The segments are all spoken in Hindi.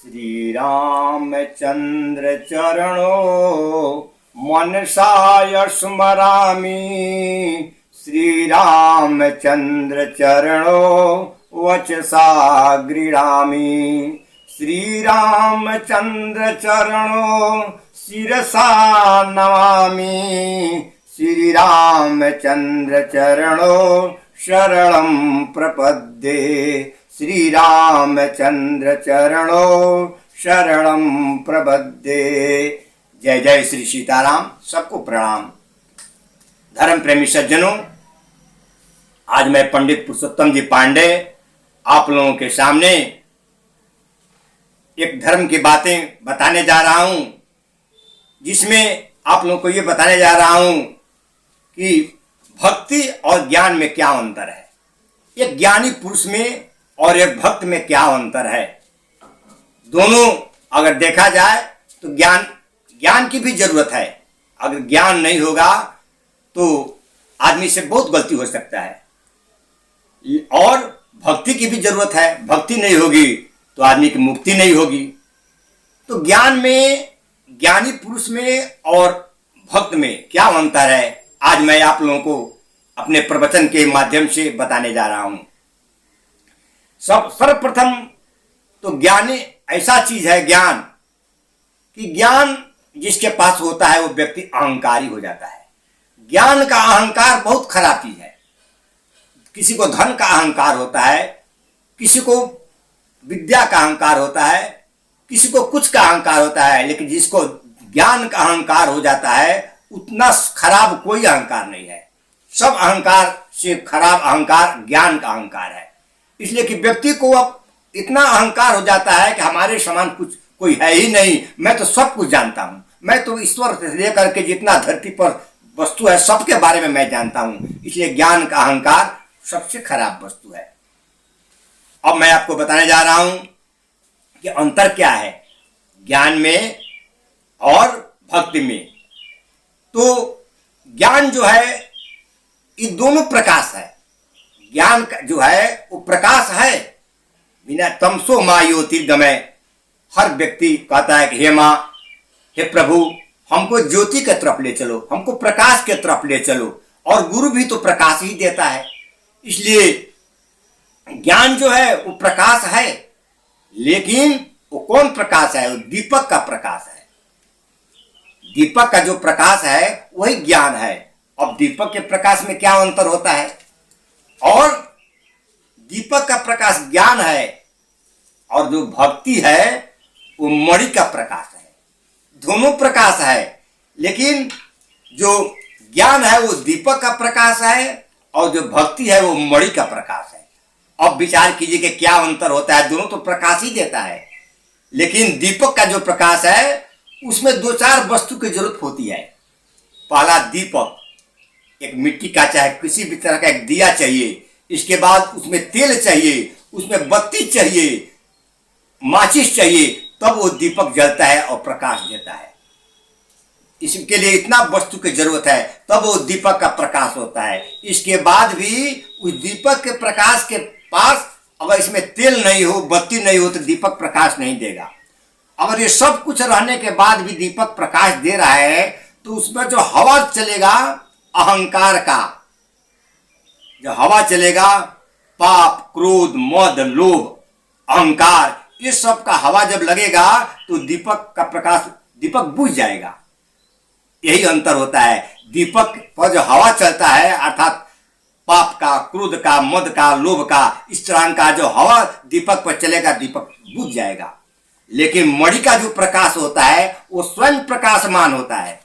श्री रामचंद्र चरणो मनसाय स्मरामि। श्री रामचंद्र चरणो वचसा गृह्णामि। श्री रामचंद्र चरणो शिरसा नमामि। श्री रामचंद्र चरणो शरणं प्रपद्ये। श्री रामचंद्र चरणो शरणं प्रपद्ये। जय जय श्री सीताराम। सबको प्रणाम। धर्म प्रेमी सज्जनों, आज मैं पंडित पुरुषोत्तम जी पांडे आप लोगों के सामने एक धर्म की बातें बताने जा रहा हूं, जिसमें आप लोगों को ये बताने जा रहा हूं कि भक्ति और ज्ञान में क्या अंतर है। एक ज्ञानी पुरुष में और एक भक्त में क्या अंतर है। दोनों अगर देखा जाए तो ज्ञान की भी जरूरत है। अगर ज्ञान नहीं होगा तो आदमी से बहुत गलती हो सकता है, और भक्ति की भी जरूरत है। भक्ति नहीं होगी तो आदमी की मुक्ति नहीं होगी। तो ज्ञान में, ज्ञानी पुरुष में और भक्त में क्या अंतर है, आज मैं आप लोगों को अपने प्रवचन के माध्यम से बताने जा रहा हूं। सर्वप्रथम तो ज्ञानी ऐसा चीज है ज्ञान, कि ज्ञान जिसके पास होता है वो व्यक्ति अहंकारी हो जाता है। ज्ञान का अहंकार बहुत खराब चीज है। किसी को धन का अहंकार होता है, किसी को विद्या का अहंकार होता है, किसी को कुछ का अहंकार होता है, लेकिन जिसको ज्ञान का अहंकार हो जाता है उतना खराब कोई अहंकार नहीं है। सब अहंकार से खराब अहंकार ज्ञान का अहंकार है। इसलिए कि व्यक्ति को अब इतना अहंकार हो जाता है कि हमारे समान कुछ कोई है ही नहीं, मैं तो सब कुछ जानता हूं, मैं तो ईश्वर से लेकर के जितना धरती पर वस्तु है सबके बारे में मैं जानता हूं। इसलिए ज्ञान का अहंकार सबसे खराब वस्तु है। अब मैं आपको बताने जा रहा हूं कि अंतर क्या है ज्ञान में और भक्ति में। तो ज्ञान जो है ये दोनों प्रकाश है। ज्ञान जो है वो प्रकाश है, बिना तमसो माँ ज्योतिर्गमय। हर व्यक्ति कहता है कि हे माँ, हे प्रभु, हमको ज्योति के तरफ ले चलो, हमको प्रकाश के तरफ ले चलो। और गुरु भी तो प्रकाश ही देता है। इसलिए ज्ञान जो है वो प्रकाश है, लेकिन वो कौन प्रकाश है? वो दीपक का प्रकाश है। दीपक का जो प्रकाश है वही ज्ञान है। अब दीपक के प्रकाश में क्या अंतर होता है? और दीपक का प्रकाश ज्ञान है, और जो भक्ति है वो मणि का प्रकाश है। दोनों प्रकाश है, लेकिन जो ज्ञान है वो दीपक का प्रकाश है, और जो भक्ति है वो मणि का प्रकाश है। अब विचार कीजिए कि क्या अंतर होता है। दोनों तो प्रकाश ही देता है, लेकिन दीपक का जो प्रकाश है उसमें दो चार वस्तु की जरूरत होती है। पहला, दीपक एक मिट्टी का चाहे किसी भी तरह का एक दिया चाहिए। इसके बाद उसमें तेल चाहिए, उसमें बत्ती चाहिए, माचिस चाहिए, तब वो दीपक जलता है और प्रकाश देता है। इसके लिए इतना वस्तु की जरूरत है, तब वो दीपक का प्रकाश होता है। इसके बाद भी उस दीपक के प्रकाश के पास अगर इसमें तेल नहीं हो, बत्ती नहीं हो, तो दीपक प्रकाश नहीं देगा। अगर ये सब कुछ रहने के बाद भी दीपक प्रकाश दे रहा है, तो उसमें जो हवा चलेगा अहंकार का, जो हवा चलेगा, पाप, क्रोध, मद, लोभ, अहंकार, ये सब का हवा जब लगेगा तो दीपक का प्रकाश, दीपक बुझ जाएगा। यही अंतर होता है। दीपक पर जो हवा चलता है, अर्थात पाप का, क्रोध का, मद का, लोभ का, इस तरह का जो हवा दीपक पर चलेगा, दीपक बुझ जाएगा। लेकिन मणि का जो प्रकाश होता है वो स्वयं प्रकाशमान होता है।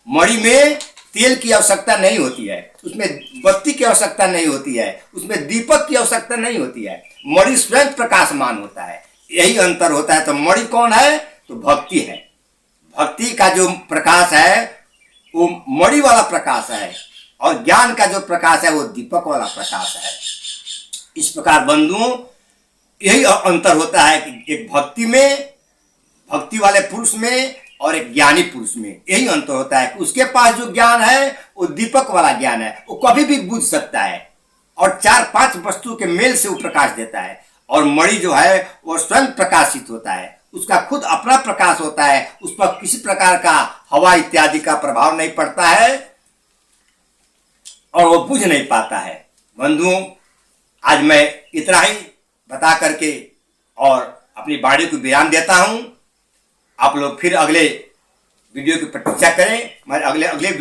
मणि में तेल की आवश्यकता नहीं होती है, उसमें बत्ती की आवश्यकता नहीं होती है, उसमें दीपक की आवश्यकता नहीं होती है। मणि स्वयं प्रकाशमान होता है। यही अंतर होता है। तो मणि कौन है? तो भक्ति है। भक्ति का जो प्रकाश है वो मणि वाला प्रकाश है, और ज्ञान का जो प्रकाश है वो दीपक वाला प्रकाश है। इस प्रकार बंधुओं, यही अंतर होता है कि एक भक्ति में, भक्ति वाले पुरुष में और एक ज्ञानी पुरुष में यही अंतर होता है कि उसके पास जो ज्ञान है वो दीपक वाला ज्ञान है, वो कभी भी बुझ सकता है और 4-5 वस्तु के मेल से वो प्रकाश देता है। और मणि जो है वो स्वयं प्रकाशित होता है, उसका खुद अपना प्रकाश होता है, उस पर किसी प्रकार का हवा इत्यादि का प्रभाव नहीं पड़ता है और वो बुझ नहीं पाता है। बंधुओं, आज मैं इतना ही बता करके और अपनी वाणी को विराम देता हूं। आप लोग फिर अगले वीडियो की प्रतीक्षा करें। मैं अगले वीडियो